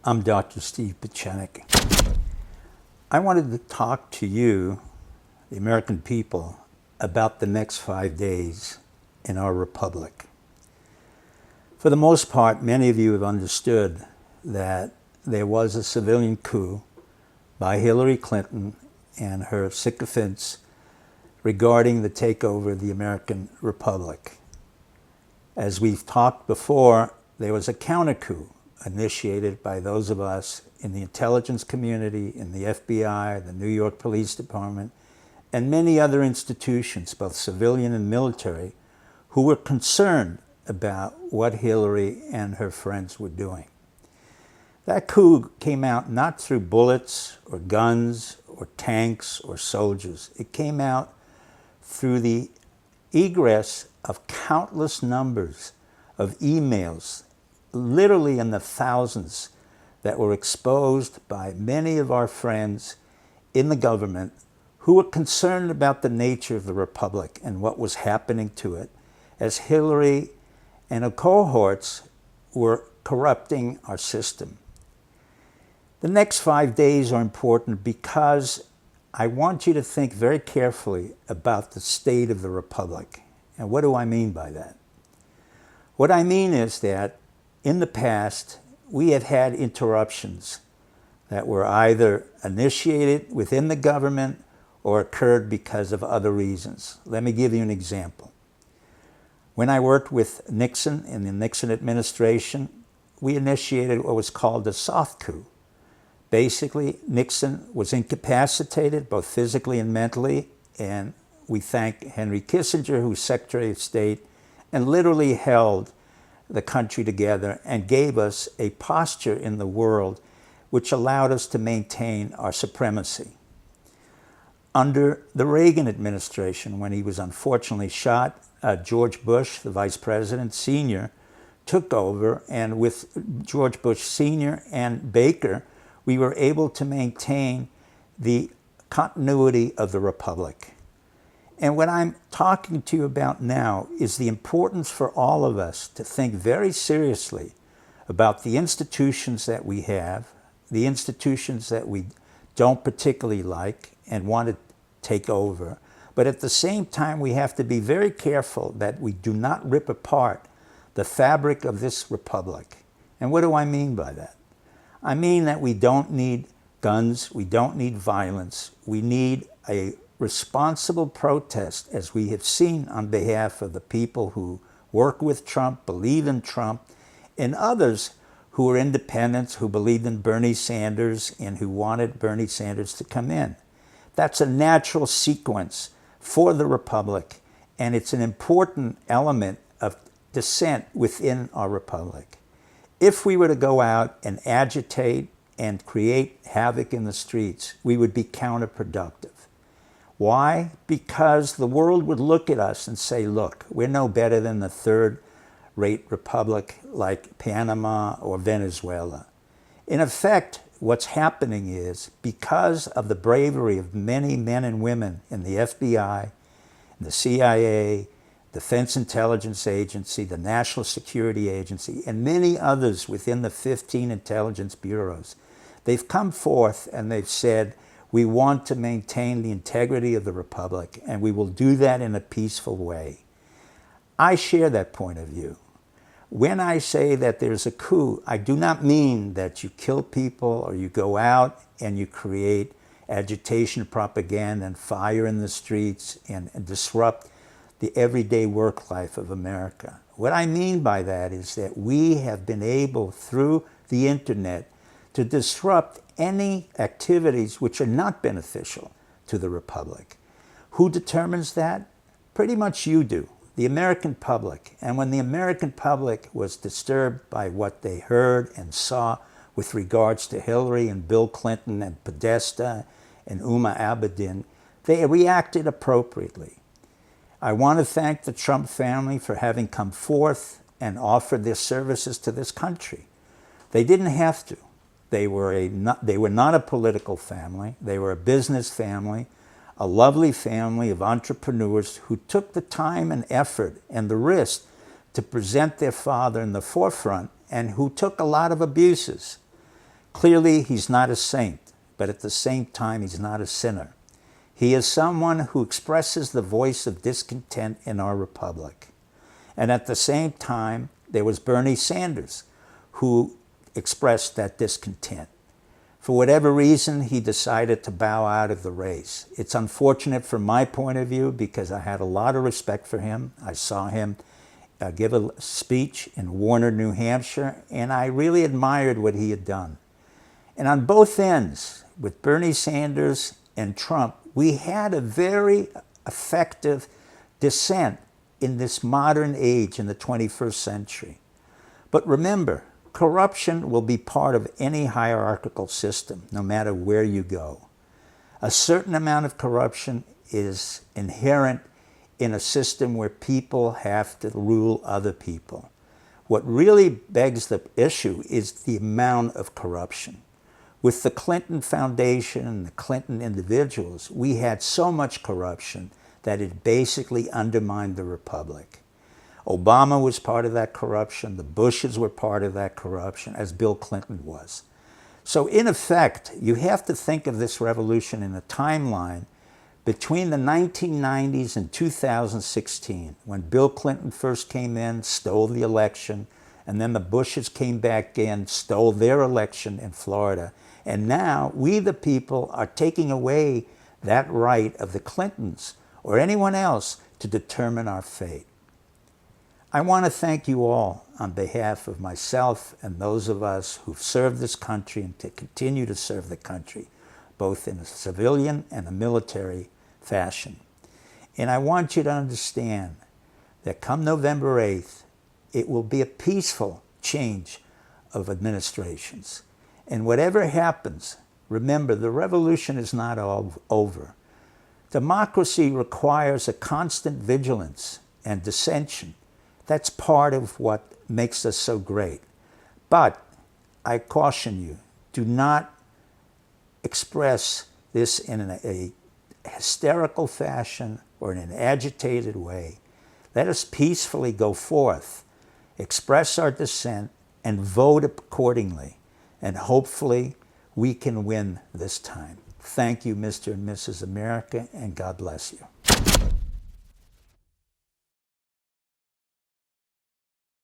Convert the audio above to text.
I'm Dr. Steve Pieczenik. I wanted to talk to you, the American people, about the next 5 days in our republic. For the most part, many of you have understood that there was a civilian coup by Hillary Clinton and her sycophants regarding the takeover of the American republic. As we've talked before, there was a counter-coup initiated by those of us in the intelligence community, in the FBI, the New York Police Department, and many other institutions, both civilian and military, who were concerned about what Hillary and her friends were doing. That coup came out not through bullets or guns or tanks or soldiers. It came out through the egress of countless numbers of emails, literally in the thousands, that were exposed by many of our friends in the government who were concerned about the nature of the republic and what was happening to it as Hillary and her cohorts were corrupting our system. The next 5 days are important because I want you to think very carefully about the state of the republic. And what do I mean by that? What I mean is that in the past, we have had interruptions that were either initiated within the government or occurred because of other reasons. Let me give you an example. When I worked with Nixon in the Nixon administration, we initiated what was called a soft coup. Basically, Nixon was incapacitated, both physically and mentally, and we thank Henry Kissinger, who was Secretary of State, and literally held the country together and gave us a posture in the world which allowed us to maintain our supremacy. Under the Reagan administration, when he was unfortunately shot, George Bush, the Vice President Sr., took over, and with George Bush Sr. and Baker, we were able to maintain the continuity of the republic. And what I'm talking to you about now is the importance for all of us to think very seriously about the institutions that we have, the institutions that we don't particularly like and want to take over. But at the same time, we have to be very careful that we do not rip apart the fabric of this republic. And what do I mean by that? I mean that we don't need guns, we don't need violence, we need a responsible protest, as we have seen on behalf of the people who work with Trump, believe in Trump, and others who are independents, who believed in Bernie Sanders and who wanted Bernie Sanders to come in. That's a natural sequence for the republic, and it's an important element of dissent within our republic. If we were to go out and agitate and create havoc in the streets, we would be counterproductive. Why? Because the world would look at us and say, look, we're no better than the third-rate republic like Panama or Venezuela. In effect, what's happening is, because of the bravery of many men and women in the FBI, the CIA, Defense Intelligence Agency, the National Security Agency, and many others within the 15 intelligence bureaus, they've come forth and they've said, we want to maintain the integrity of the republic, and we will do that in a peaceful way. I share that point of view. When I say that there's a coup, I do not mean that you kill people or you go out and you create agitation, propaganda, and fire in the streets and disrupt the everyday work life of America. What I mean by that is that we have been able, through the internet, to disrupt any activities which are not beneficial to the republic. Who determines that? Pretty much you do, the American public. And when the American public was disturbed by what they heard and saw with regards to Hillary and Bill Clinton and Podesta and Uma Abedin, they reacted appropriately. I want to thank the Trump family for having come forth and offered their services to this country. They didn't have to. They were not a political family. They were a business family, a lovely family of entrepreneurs who took the time and effort and the risk to present their father in the forefront and who took a lot of abuses. Clearly, he's not a saint, but at the same time, he's not a sinner. He is someone who expresses the voice of discontent in our republic. And at the same time, there was Bernie Sanders, who expressed that discontent. For whatever reason, he decided to bow out of the race. It's unfortunate from my point of view because I had a lot of respect for him. I saw him give a speech in Warner, New Hampshire, and I really admired what he had done. And on both ends, with Bernie Sanders and Trump, we had a very effective dissent in this modern age in the 21st century. But remember, corruption will be part of any hierarchical system, no matter where you go. A certain amount of corruption is inherent in a system where people have to rule other people. What really begs the issue is the amount of corruption. With the Clinton Foundation and the Clinton individuals, we had so much corruption that it basically undermined the republic. Obama was part of that corruption. The Bushes were part of that corruption, as Bill Clinton was. So in effect, you have to think of this revolution in a timeline between the 1990s and 2016, when Bill Clinton first came in, stole the election, and then the Bushes came back in, stole their election in Florida. And now we, the people, are taking away that right of the Clintons or anyone else to determine our fate. I want to thank you all on behalf of myself and those of us who've served this country and to continue to serve the country, both in a civilian and a military fashion. And I want you to understand that come November 8th, it will be a peaceful change of administrations. And whatever happens, remember, the revolution is not over. Democracy requires a constant vigilance and dissension. That's part of what makes us so great. But I caution you, do not express this in a hysterical fashion or in an agitated way. Let us peacefully go forth, express our dissent, and vote accordingly. And hopefully we can win this time. Thank you, Mr. and Mrs. America, and God bless you.